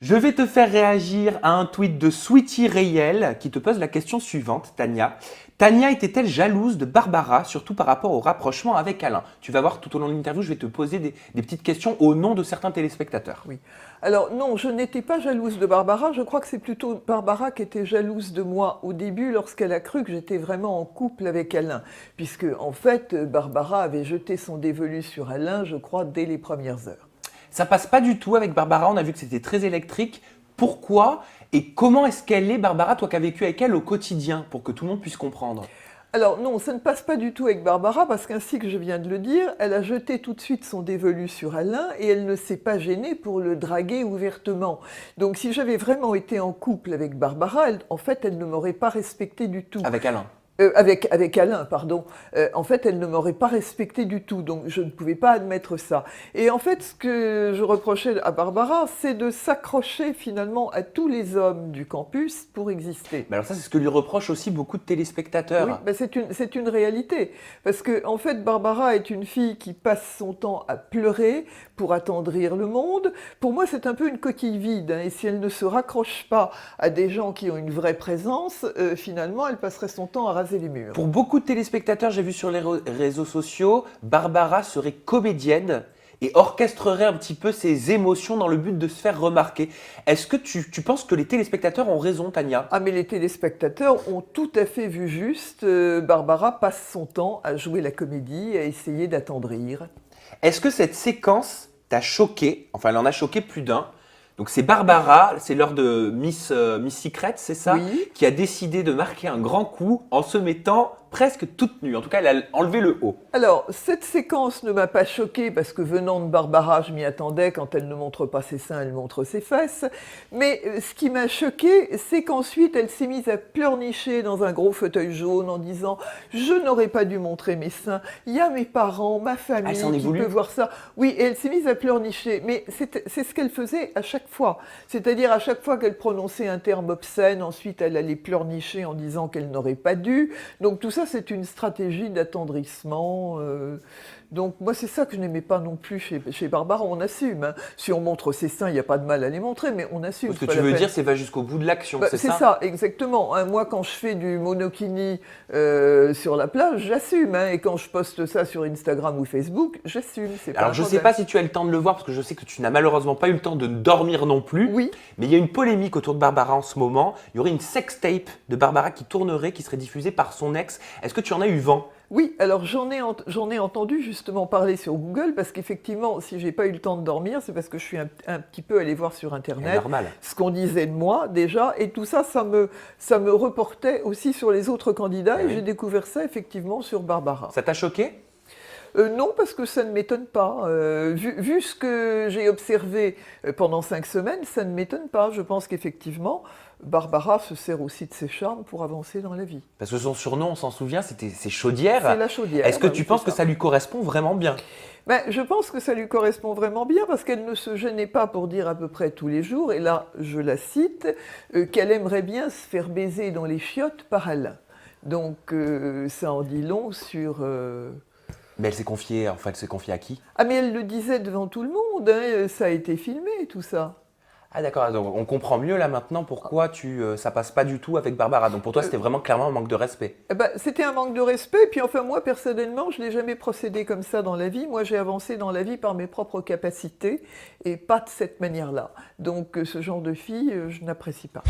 Je vais te faire réagir à un tweet de Sweetie Rayel qui te pose la question suivante, Tania. Tania était-elle jalouse de Barbara, surtout par rapport au rapprochement avec Alain? Tu vas voir tout au long de l'interview, je vais te poser des petites questions au nom de certains téléspectateurs. Oui. Alors non, je n'étais pas jalouse de Barbara, je crois que c'est plutôt Barbara qui était jalouse de moi au début lorsqu'elle a cru que j'étais vraiment en couple avec Alain, puisque en fait Barbara avait jeté son dévolu sur Alain, je crois, dès les premières heures. Ça passe pas du tout avec Barbara, on a vu que c'était très électrique. Pourquoi et comment est-ce qu'elle est, Barbara, toi qui as vécu avec elle au quotidien, pour que tout le monde puisse comprendre? Alors non, ça ne passe pas du tout avec Barbara parce qu'ainsi que je viens de le dire, elle a jeté tout de suite son dévolu sur Alain et elle ne s'est pas gênée pour le draguer ouvertement. Donc si j'avais vraiment été en couple avec Barbara, en fait, elle ne m'aurait pas respectée du tout. Avec Alain. Avec Alain, pardon. En fait, elle ne m'aurait pas respecté du tout, donc je ne pouvais pas admettre ça. Et en fait, ce que je reprochais à Barbara, c'est de s'accrocher finalement à tous les hommes du campus pour exister. Mais alors ça, c'est ce que lui reprochent aussi beaucoup de téléspectateurs. Oui, ben c'est une réalité. Parce que, en fait, Barbara est une fille qui passe son temps à pleurer pour attendrir le monde. Pour moi, c'est un peu une coquille vide, hein, et si elle ne se raccroche pas à des gens qui ont une vraie présence, finalement, elle passerait son temps à raser les murs. Pour beaucoup de téléspectateurs, j'ai vu sur les réseaux sociaux, Barbara serait comédienne et orchestrerait un petit peu ses émotions dans le but de se faire remarquer. Est-ce que tu penses que les téléspectateurs ont raison, Tania? Ah, mais les téléspectateurs ont tout à fait vu juste. Barbara passe son temps à jouer la comédie, à essayer d'attendrir. Est-ce que cette séquence t'a choqué? Enfin, elle en a choqué plus d'un. Donc c'est Barbara, c'est l'heure de Miss Secret, c'est ça? Oui. Qui a décidé de marquer un grand coup en se mettant presque toute nue. En tout cas, elle a enlevé le haut. Alors, cette séquence ne m'a pas choquée parce que venant de Barbara, je m'y attendais. Quand elle ne montre pas ses seins, elle montre ses fesses. Mais ce qui m'a choquée, c'est qu'ensuite, elle s'est mise à pleurnicher dans un gros fauteuil jaune en disant « Je n'aurais pas dû montrer mes seins. Il y a mes parents, ma famille s'en est qui voulu peut voir ça. » Oui, et elle s'est mise à pleurnicher. Mais c'est ce qu'elle faisait à chaque fois. C'est-à-dire à chaque fois qu'elle prononçait un terme obscène, ensuite elle allait pleurnicher en disant qu'elle n'aurait pas dû. Donc tout ça, c'est une stratégie d'attendrissement. Donc moi, c'est ça que je n'aimais pas non plus chez Barbara. On assume, hein. Si on montre ses seins, il n'y a pas de mal à les montrer, mais on assume. Ce que tu veux dire, c'est va jusqu'au bout de l'action, c'est C'est ça? ça, exactement, hein. Moi, quand je fais du monokini sur la plage, j'assume, hein. Et quand je poste ça sur Instagram ou Facebook, j'assume. Alors je ne sais pas si tu as le temps de le voir, parce que je sais que tu n'as malheureusement pas eu le temps de dormir non plus. Oui. Mais il y a une polémique autour de Barbara en ce moment. Il y aurait une sextape de Barbara qui tournerait, qui serait diffusée par son ex. Est-ce que tu en as eu vent? Oui, alors j'en ai entendu justement parler sur Google parce qu'effectivement, si j'ai pas eu le temps de dormir, c'est parce que je suis un petit peu allée voir sur Internet Normal. ce qu'on disait de moi déjà, et tout ça, ça me reportait aussi sur les autres candidats, et oui. j'ai découvert ça effectivement sur Barbara. Ça t'a choqué? Non, parce que ça ne m'étonne pas. Vu ce que j'ai observé pendant 5 semaines, ça ne m'étonne pas. Je pense qu'effectivement, Barbara se sert aussi de ses charmes pour avancer dans la vie. Parce que son surnom, on s'en souvient, c'est Chaudière. C'est la Chaudière. Est-ce que bah tu oui, penses c'est que ça. ça lui correspond vraiment bien? Ben, je pense que ça lui correspond vraiment bien parce qu'elle ne se gênait pas pour dire à peu près tous les jours, et là je la cite, qu'elle aimerait bien se faire baiser dans les chiottes par Alain. Donc ça en dit long sur... Mais elle s'est confiée, enfin elle s'est confiée à qui? Ah mais elle le disait devant tout le monde, hein, ça a été filmé tout ça. Ah d'accord, donc on comprend mieux là maintenant pourquoi ça passe pas du tout avec Barbara. Donc pour toi c'était vraiment clairement un manque de respect. Eh ben, c'était un manque de respect, puis enfin moi personnellement je n'ai jamais procédé comme ça dans la vie. Moi j'ai avancé dans la vie par mes propres capacités et pas de cette manière-là. Donc ce genre de fille, je n'apprécie pas.